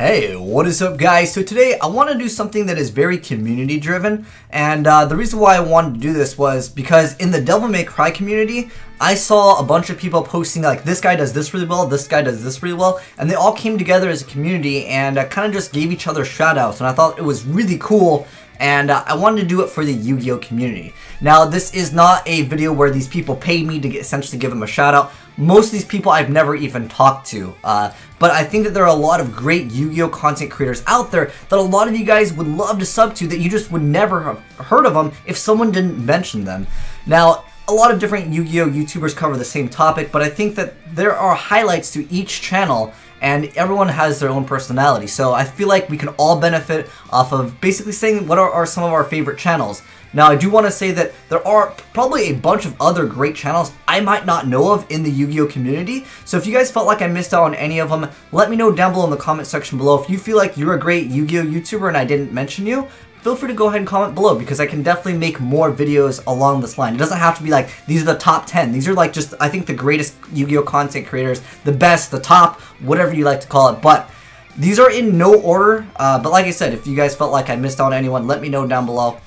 Hey, what is up guys? So today I want to do something that is very community driven, and the reason why I wanted to do this was because in the Devil May Cry community I saw a bunch of people posting like, this guy does this really well, this guy does this really well, and they all came together as a community and kind of just gave each other shoutouts, and I thought it was really cool. And I wanted to do it for the Yu-Gi-Oh community. Now, this is not a video where these people paid me to essentially give them a shout out. Most of these people I've never even talked to. But I think that there are a lot of great Yu-Gi-Oh content creators out there that a lot of you guys would love to sub to, that you just would never have heard of them if someone didn't mention them. Now, a lot of different Yu-Gi-Oh YouTubers cover the same topic, but I think that there are highlights to each channel, and everyone has their own personality. So I feel like we can all benefit off of basically saying what are some of our favorite channels. Now, I do want to say that there are probably a bunch of other great channels I might not know of in the Yu-Gi-Oh community. So if you guys felt like I missed out on any of them, let me know down below in the comment section below. If you feel like you're a great Yu-Gi-Oh YouTuber and I didn't mention you, feel free to go ahead and comment below, because I can definitely make more videos along this line. It doesn't have to be like, these are the top 10. These are like just, I think, the greatest Yu-Gi-Oh content creators, the best, the top, whatever you like to call it. But these are in no order. But like I said, if you guys felt like I missed out on anyone, let me know down below.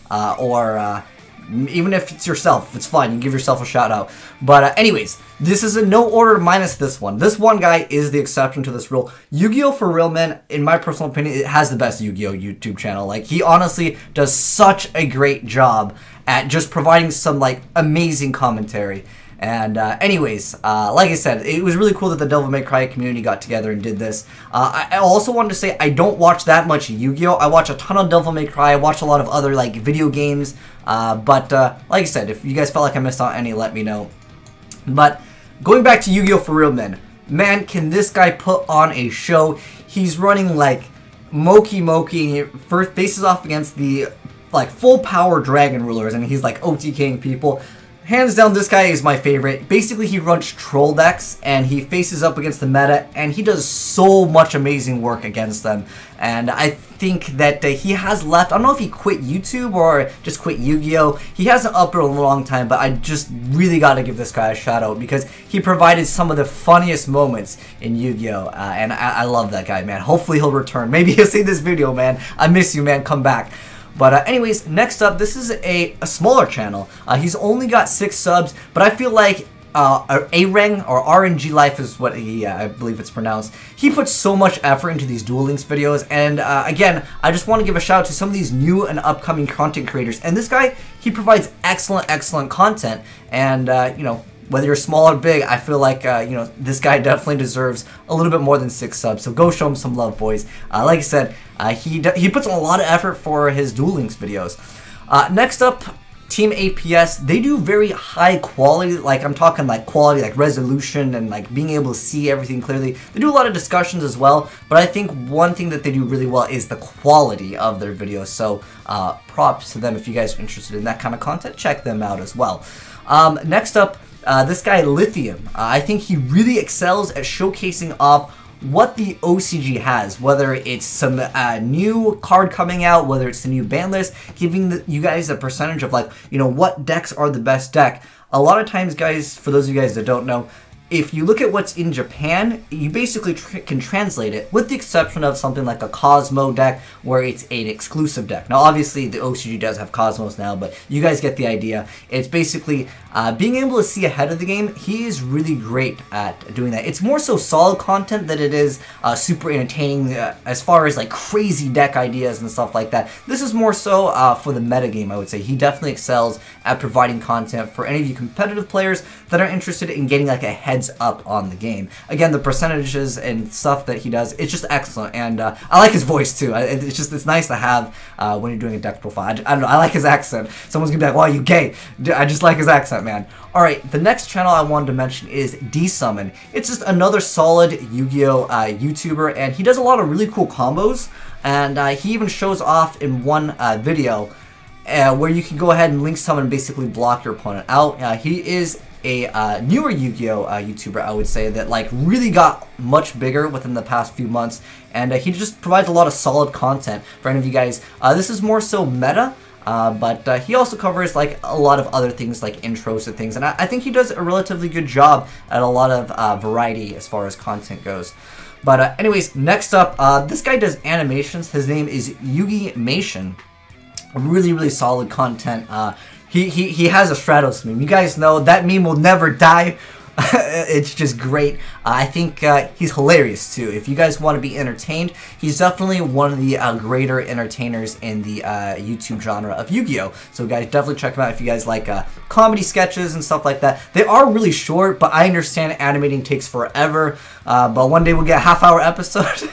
Even if it's yourself, it's fine. You can give yourself a shout out. But anyways, this is in no order minus this one. This one guy is the exception to this rule. Yu-Gi-Oh! For real, man, in my personal opinion, it has the best Yu-Gi-Oh! YouTube channel. Like, he honestly does such a great job at just providing some, like, amazing commentary. And anyways, like I said, it was really cool that the Devil May Cry community got together and did this. I also wanted to say I don't watch that much Yu-Gi-Oh! I watch a ton of Devil May Cry. I watch a lot of other like video games. But like I said, if you guys felt like I missed out any, let me know. But going back to Yu-Gi-Oh! For real, man, can this guy put on a show? He's running like Moki, and he first faces off against the like full power dragon rulers, and he's like OTKing people. Hands down, this guy is my favorite. Basically, he runs troll decks, and he faces up against the meta, and he does so much amazing work against them. And I think that he has left. I don't know if he quit YouTube or just quit Yu-Gi-Oh! He hasn't uploaded in a long time, but I just really got to give this guy a shout out, because he provided some of the funniest moments in Yu-Gi-Oh! And I love that guy, man. Hopefully he'll return. Maybe he'll see this video, man. I miss you, man. Come back. But anyways, next up, this is a smaller channel. He's only got 6 subs, but I feel like A-Rang or RNG Life is what he, I believe it's pronounced. He puts so much effort into these Duel Links videos, and again, I just want to give a shout out to some of these new and upcoming content creators. And this guy, he provides excellent content, and you know, whether you're small or big, I feel like, you know, this guy definitely deserves a little bit more than 6 subs. So go show him some love, boys. Like I said, he puts a lot of effort for his Duel Links videos. Next up, Team APS. They do very high quality, like I'm talking like quality, like resolution and like being able to see everything clearly. They do a lot of discussions as well, but I think one thing that they do really well is the quality of their videos. So props to them. If you guys are interested in that kind of content, check them out as well. Next up, this guy Lithium. I think he really excels at showcasing off what the OCG has, whether it's some new card coming out, whether it's the new ban list, giving you guys a percentage of like, you know, what decks are the best deck. A lot of times, guys, for those of you guys that don't know, if you look at what's in Japan, you basically can translate it, with the exception of something like a Cosmo deck, where it's an exclusive deck. Now, obviously, the OCG does have Cosmos now, but you guys get the idea. It's basically being able to see ahead of the game. He is really great at doing that. It's more so solid content than it is super entertaining as far as like crazy deck ideas and stuff like that. This is more so for the metagame, I would say. He definitely excels at providing content for any of you competitive players that are interested in getting like a heads up on the game. Again, the percentages and stuff that he does, it's just excellent, and I like his voice too. It's nice to have when you're doing a deck profile. I don't know, I like his accent. Someone's gonna be like, "Wow, you gay?" I just like his accent, man. All right, the next channel I wanted to mention is D-Summon. It's just another solid Yu-Gi-Oh YouTuber, and he does a lot of really cool combos, and he even shows off in one video where you can go ahead and link summon and basically block your opponent out. He is a newer Yu-Gi-Oh YouTuber, I would say, that like really got much bigger within the past few months, and he just provides a lot of solid content for any of you guys. This is more so meta, but he also covers like a lot of other things like intros to things, and I think he does a relatively good job at a lot of variety as far as content goes. But anyways, next up, this guy does animations. His name is YUGIOH. Really solid content. He has a Stratos meme. You guys know that meme will never die. It's just great. I think he's hilarious too. If you guys want to be entertained, he's definitely one of the greater entertainers in the YouTube genre of Yu-Gi-Oh! So guys, definitely check him out if you guys like comedy sketches and stuff like that. They are really short, but I understand animating takes forever. But one day we'll get a half-hour episode.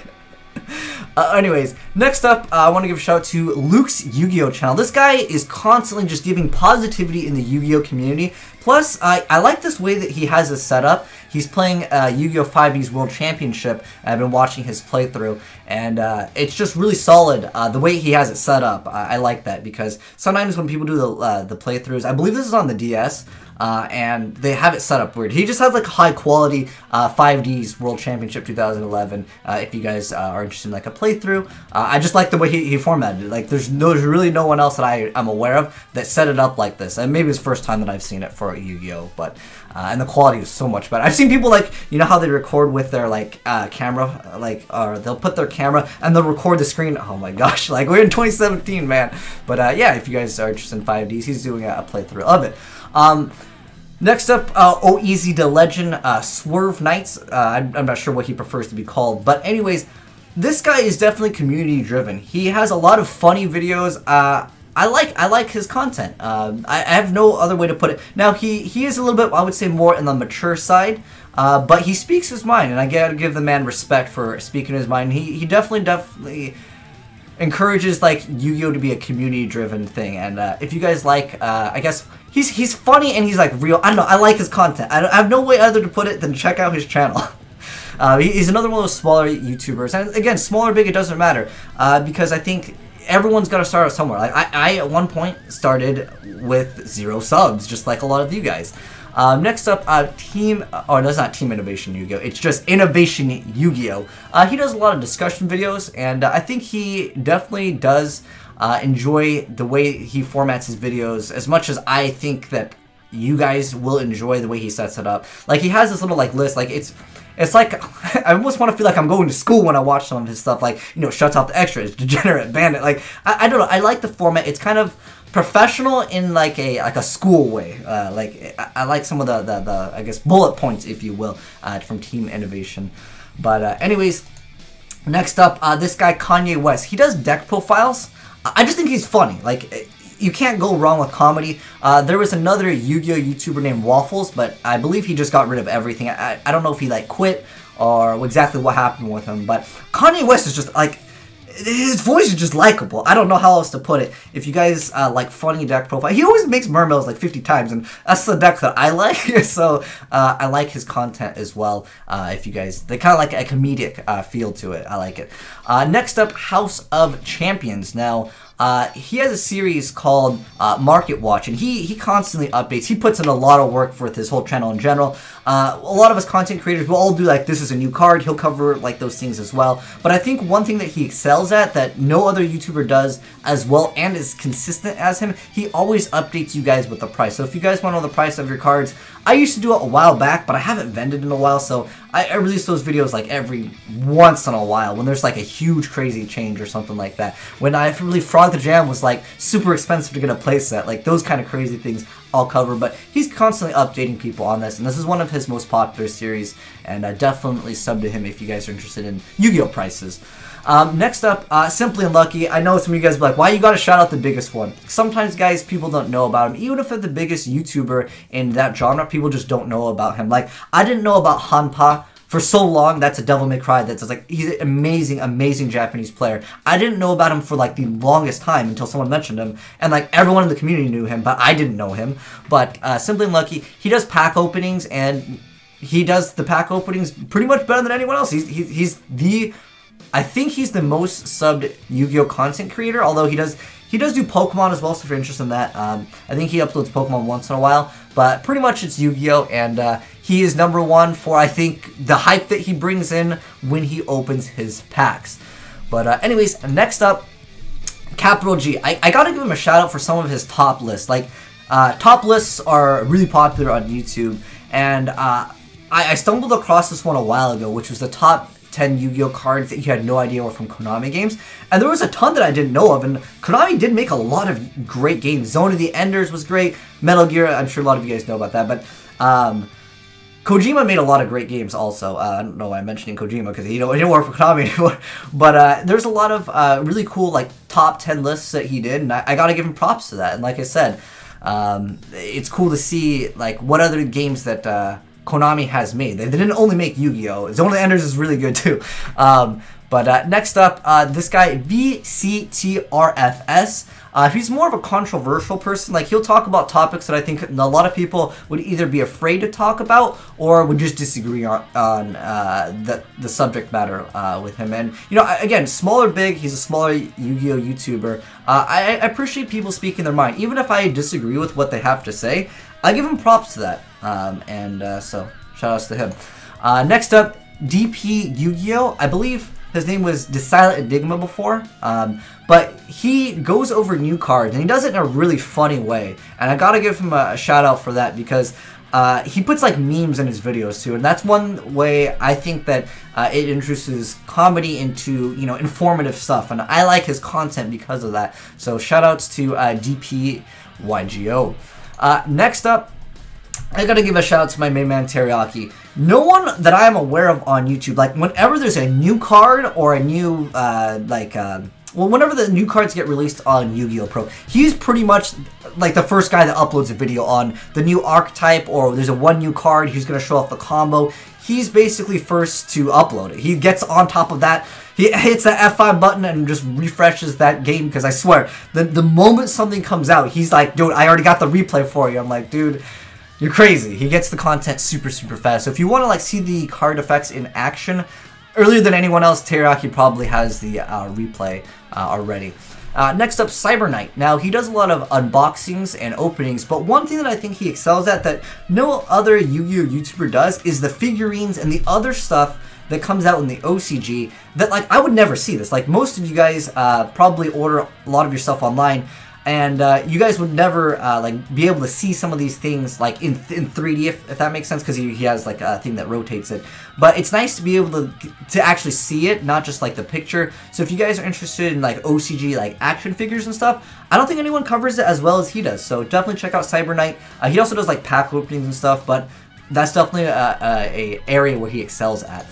Anyways, next up, I want to give a shout out to Luke's Yu-Gi-Oh! Channel. This guy is constantly just giving positivity in the Yu-Gi-Oh! Community. Plus, I like this way that he has it set up. He's playing Yu-Gi-Oh! 5D's World Championship. I've been watching his playthrough, and it's just really solid the way he has it set up. I like that because sometimes when people do the playthroughs, I believe this is on the DS, and they have it set up weird. He just has like high quality 5D's World Championship 2011. If you guys are interested in like a playthrough, I just like the way he formatted it. Like there's really no one else that I'm aware of that set it up like this. And maybe it's the first time that I've seen it for Yu-Gi-Oh! But and the quality is so much better. I've seen people like, you know how they record with their like camera, like, or they'll put their camera and they'll record the screen. Oh my gosh, like we're in 2017, man. But yeah, if you guys are interested in 5Ds, he's doing a playthrough of it. Next up, Easy the Legend, Swerve Knights. I'm not sure what he prefers to be called, but anyways, this guy is definitely community driven. He has a lot of funny videos. I like his content. I have no other way to put it. Now he is a little bit, I would say, more in the mature side, but he speaks his mind, and I gotta give the man respect for speaking his mind. He definitely encourages like Yu-Gi-Oh! To be a community driven thing, and if you guys like, I guess he's funny and he's like real. I don't know. I like his content. I have no way other to put it than check out his channel. He's another one of those smaller YouTubers, and again, small or big, it doesn't matter, because I think everyone's got to start out somewhere. Like I at one point started with 0 subs, just like a lot of you guys. Next up, that's not Team Innovation Yu-Gi-Oh! It's just Innovation Yu-Gi-Oh! He does a lot of discussion videos, and I think he definitely does enjoy the way he formats his videos as much as I think that you guys will enjoy the way he sets it up. Like he has this little like list, like it's like, I almost want to feel like I'm going to school when I watch some of his stuff, like, you know, Shuts Off the Extras, Degenerate, Bandit, like, I don't know, I like the format. It's kind of professional in like a school way. Like, I like some of the I guess, bullet points, if you will, from Team Innovation. But anyways, next up, this guy, Kanye West. He does deck profiles. I just think he's funny. Like, you can't go wrong with comedy. There was another Yu-Gi-Oh! YouTuber named Waffles, but I believe he just got rid of everything. I don't know if he like quit or exactly what happened with him, but Kanye West is just like, his voice is just likable. I don't know how else to put it. If you guys like funny deck profile, he always makes mermails like 50 times, and that's the deck that I like. So I like his content as well. If you guys, they kind of like a comedic feel to it. I like it. Next up, House of Champions. Now, he has a series called Market Watch, and he constantly updates. He puts in a lot of work for his whole channel in general. A lot of us content creators will all do like, this is a new card. He'll cover like those things as well. But I think one thing that he excels at that no other YouTuber does as well and is consistent as him, he always updates you guys with the price. So if you guys want to know the price of your cards, I used to do it a while back, but I haven't vended in a while, so I release those videos like every once in a while when there's like a huge crazy change or something like that. When I really Frog the Jam was like super expensive to get a playset, like those kind of crazy things I'll cover, but he's constantly updating people on this, and this is one of his most popular series, and definitely sub to him if you guys are interested in Yu-Gi-Oh! Prices. Next up, Simply Unlucky. I know some of you guys will be like, why you gotta shout out the biggest one? Sometimes, guys, people don't know about him. Even if they're the biggest YouTuber in that genre, people just don't know about him. Like, I didn't know about Hanpa for so long. That's a Devil May Cry. That's like, he's an amazing, amazing Japanese player. I didn't know about him for like the longest time until someone mentioned him, and like everyone in the community knew him, but I didn't know him. But Simply Unlucky, he does pack openings, and he does the pack openings pretty much better than anyone else. I think he's the most subbed Yu-Gi-Oh! Content creator, although he does do Pokemon as well, so if you're interested in that, I think he uploads Pokemon once in a while, but pretty much it's Yu-Gi-Oh! And he is #1 for, I think, the hype that he brings in when he opens his packs. But anyways, next up, Capital G. I gotta give him a shout out for some of his top lists. Like, top lists are really popular on YouTube, and I stumbled across this one a while ago, which was the top 10 Yu-Gi-Oh cards that you had no idea were from Konami games. And there was a ton that I didn't know of, and Konami did make a lot of great games. Zone of the Enders was great. Metal Gear, I'm sure a lot of you guys know about that, but Kojima made a lot of great games also. I don't know why I'm mentioning Kojima, because he didn't work for Konami anymore. But there's a lot of really cool like top 10 lists that he did, and I gotta give him props to that. And like I said, it's cool to see like what other games that Konami has made. They didn't only make Yu-Gi-Oh! Zone of the Enders is really good too. But next up, this guy, VCTRFS. He's more of a controversial person. Like, he'll talk about topics that I think a lot of people would either be afraid to talk about or would just disagree on the subject matter with him. And, you know, again, small or big, he's a smaller Yu-Gi-Oh! YouTuber. I appreciate people speaking their mind. Even if I disagree with what they have to say, I give him props to that. So, shout outs to him. Next up, DP Yu-Gi-Oh! I believe his name was The Silent Enigma before, but he goes over new cards, and he does it in a really funny way, and I gotta give him a shout out for that, because he puts like memes in his videos too, and that's one way I think that it introduces comedy into, you know, informative stuff, and I like his content because of that. So shout outs to DP YUGIOH. Next up, I gotta give a shout out to my main man Teriyaki. No one that I am aware of on YouTube, like whenever there's a new card or a new, whenever the new cards get released on Yu-Gi-Oh! Pro, he's pretty much like the first guy that uploads a video on the new archetype, or there's one new card, he's gonna show off the combo. He's basically first to upload it. He gets on top of that. He hits that F5 button and just refreshes that game, because I swear, the moment something comes out, he's like, dude, I already got the replay for you. I'm like, dude, you're crazy. He gets the content super, super fast. So if you want to like see the card effects in action, earlier than anyone else, Teriyaki probably has the replay already. Next up, Cyber Knight. Now, he does a lot of unboxings and openings, but one thing that I think he excels at that no other Yu-Gi-Oh! YouTuber does is the figurines and the other stuff that comes out in the OCG that, like, I would never see this. Like, most of you guys probably order a lot of your stuff online, and you guys would never like be able to see some of these things like in 3D, if that makes sense, because he has like a thing that rotates it. But it's nice to be able to actually see it, not just like the picture. So if you guys are interested in like OCG like action figures and stuff, I don't think anyone covers it as well as he does. So definitely check out Cyber Knight. He also does like pack openings and stuff, but that's definitely a area where he excels at.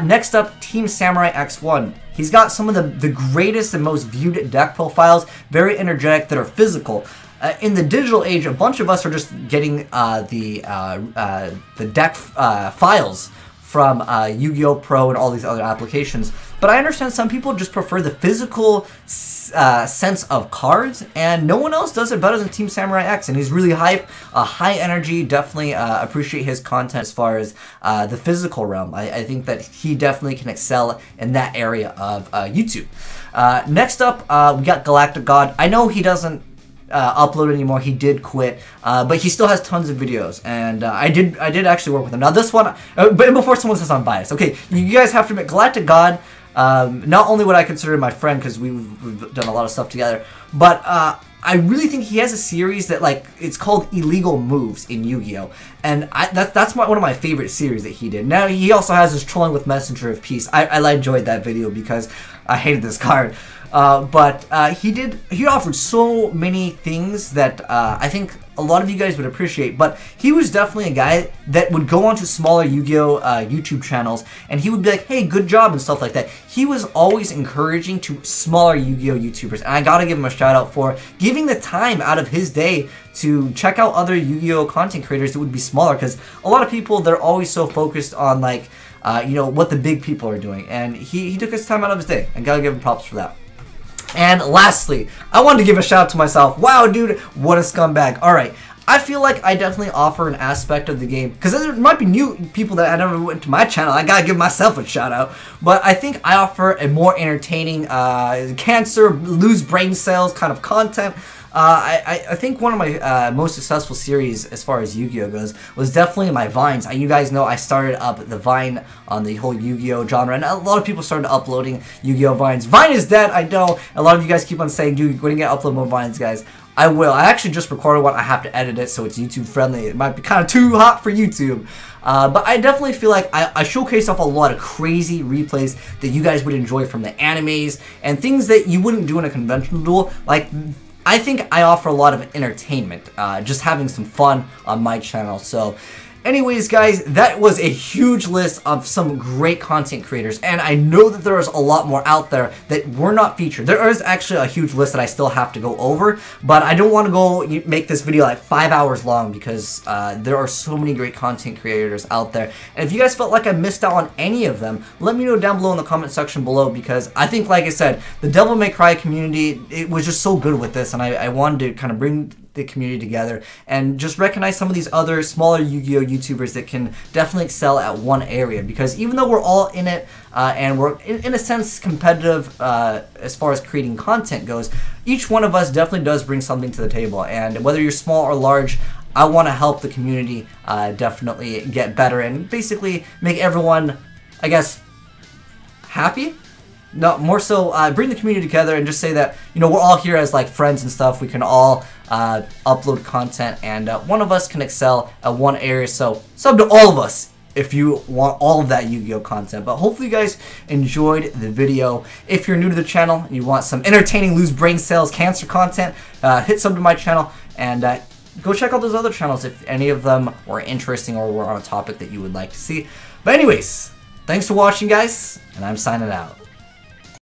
Next up, Team Samurai X1. He's got some of the greatest and most viewed deck profiles, very energetic, that are physical. In the digital age, a bunch of us are just getting the deck files from Yu-Gi-Oh! Pro and all these other applications. But I understand some people just prefer the physical sense of cards, and no one else does it better than Team Samurai X, and he's really hype, high energy. Definitely appreciate his content as far as the physical realm. I think that he definitely can excel in that area of YouTube. Next up, we got Galactic God. I know he doesn't upload anymore. He did quit, but he still has tons of videos, and I did actually work with him. Now this one, but before someone says I'm biased, okay, you guys have to admit, Galactic God, not only would I consider him my friend because we've done a lot of stuff together, but I really think he has a series that, like, it's called Illegal Moves in Yu-Gi-Oh! And that's one of my favorite series that he did. Now, he also has his Trolling with Messenger of Peace. I enjoyed that video because I hated this card. But he offered so many things that I think a lot of you guys would appreciate. But he was definitely a guy that would go onto smaller Yu-Gi-Oh! YouTube channels, and he would be like, hey, good job, and stuff like that. He was always encouraging to smaller Yu-Gi-Oh! YouTubers, and I gotta give him a shout out for giving the time out of his day to check out other Yu-Gi-Oh! Content creators that would be smaller, because a lot of people, they're always so focused on, like, you know, what the big people are doing, and he took his time out of his day, and gotta give him props for that. And lastly, I wanted to give a shout out to myself. Wow, dude, what a scumbag. Alright, I feel like I definitely offer an aspect of the game, because there might be new people that I never went to my channel. I gotta give myself a shout out. But I think I offer a more entertaining, cancer, lose brain cells kind of content. I think one of my most successful series as far as Yu-Gi-Oh goes was definitely my Vines. You guys know I started up the Vine on the whole Yu-Gi-Oh genre, and a lot of people started uploading Yu-Gi-Oh Vines. Vine is dead, I know. A lot of you guys keep on saying, dude, when you get upload more Vines, guys. I will. I actually just recorded one. I have to edit it so it's YouTube friendly. It might be kind of too hot for YouTube. But I definitely feel like I showcase off a lot of crazy replays that you guys would enjoy from the animes and things that you wouldn't do in a conventional duel. Like, I think I offer a lot of entertainment, just having some fun on my channel. So anyways, guys, that was a huge list of some great content creators, and I know that there is a lot more out there that were not featured. There is actually a huge list that I still have to go over, but I don't want to go make this video like 5 hours long because there are so many great content creators out there. And if you guys felt like I missed out on any of them, let me know down below in the comment section below, because I think, like I said, the Devil May Cry community, it was just so good with this, and I wanted to kind of bring the community together and just recognize some of these other smaller Yu-Gi-Oh YouTubers that can definitely excel at one area, because even though we're all in it and we're in a sense competitive as far as creating content goes, each one of us definitely does bring something to the table, and whether you're small or large, I want to help the community definitely get better and basically make everyone, I guess, happy. No, more so bring the community together and just say that, you know, we're all here as like friends and stuff. We can all upload content, and one of us can excel at one area. So sub to all of us if you want all of that Yu-Gi-Oh content. But hopefully you guys enjoyed the video. If you're new to the channel and you want some entertaining lose brain cells cancer content, hit sub to my channel, and go check out those other channels if any of them were interesting or were on a topic that you would like to see. But anyways, thanks for watching, guys, and I'm signing out.